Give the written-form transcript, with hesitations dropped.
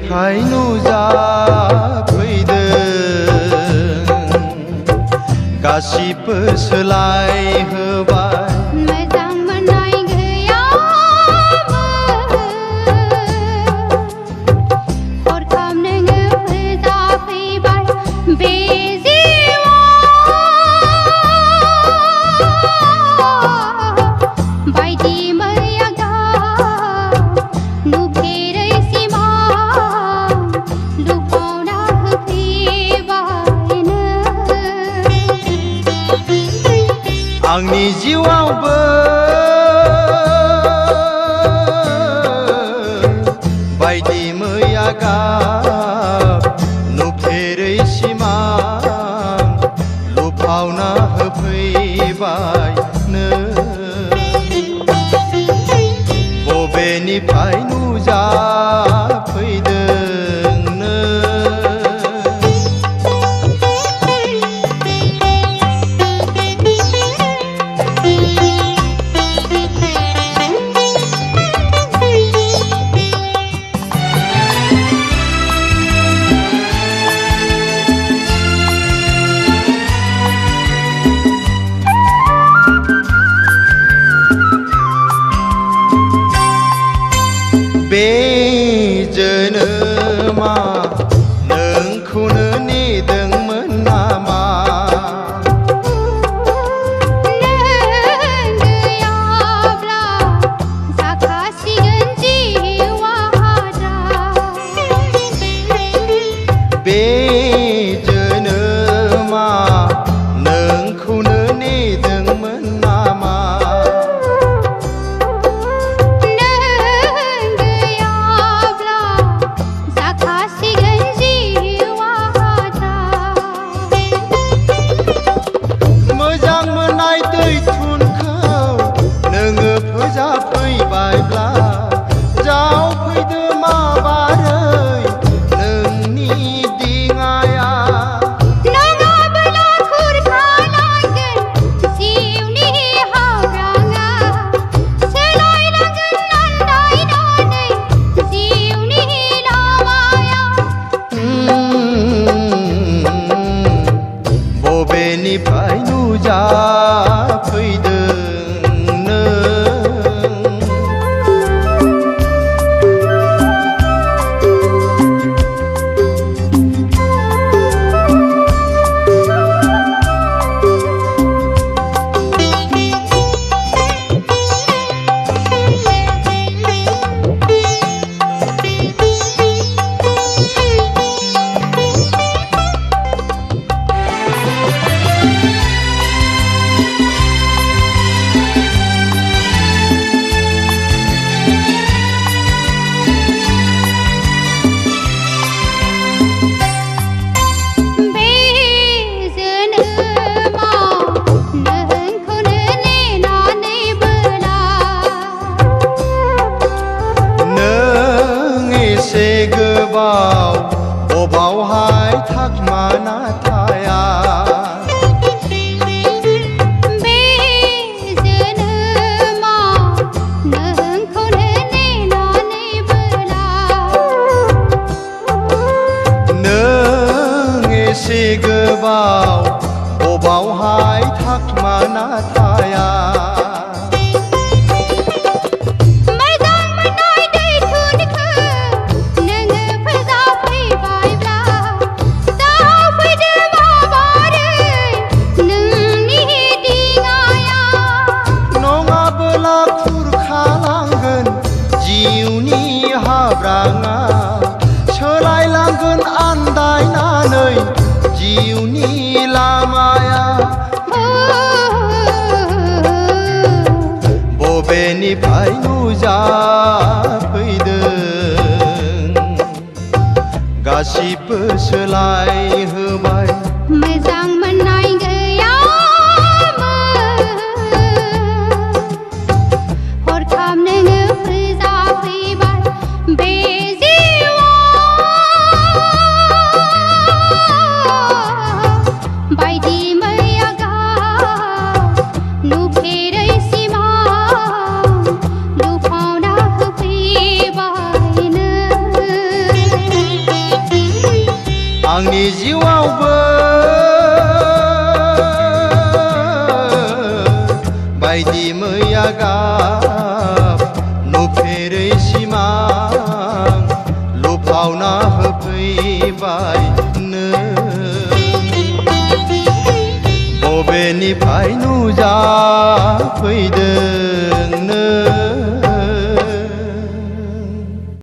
बबेनिफ्राय नुजाफैदों गासिबो सोलायहोबाय मोजां मोननाय गैयामोन हरखाब नोङो फोजाफैबाय बे जिउआव बायदि मैया गाब नुफेरै सिमां लुफावना होफैबाय नों आंनि जिउआवबो बायदि मैया गाब नुफेरै सिमां लुफावना होफैबाय नों बबेनिफ्राय नुजाफैदों नों बे जोनोमा नोंखौनो नेदोंमोन नामा नों गैयाब्ला जाखासिगोन जिउआ हारा बे जोनोमा नोंखौनो नेदोंमोन नामा मोजां मोननाय दैथुनखौ नोङो फोजाफैबायब्ला जावफैदो माबारै नोंनि दिङाया नङाब्ला खुरखालांगोन जिउनि हाब्राङा सोलायलांगोन आन्दायनानै जिउनि लामाया बबेनिफ्राय नुजाफैदों नों बबावहाय थाखमाना थाया बे जोनोमाव नोंखौनो नेनानैबोला नों एसे गोबाव बबावहाय थाखमाना थाया जिउनि हाब्राङा सोलायलांगोन आन्दायनानै जिउनि लामाया बबेनिफ्राय नुजाफैदों गासिबो सोलायहोबाय मोजां मोननाय गैयामोन हरखाब नोङो फोजाफैबाय बे जिउआव बायदि मैया गाब नुफेरै सिमां लुफावना होफैबाय नों आंनि जिउआवबो बायदि मैया गाब नुफेरै सिमां लुफावना होफैबाय नों बबेनिफ्राय नुजाफैदों नों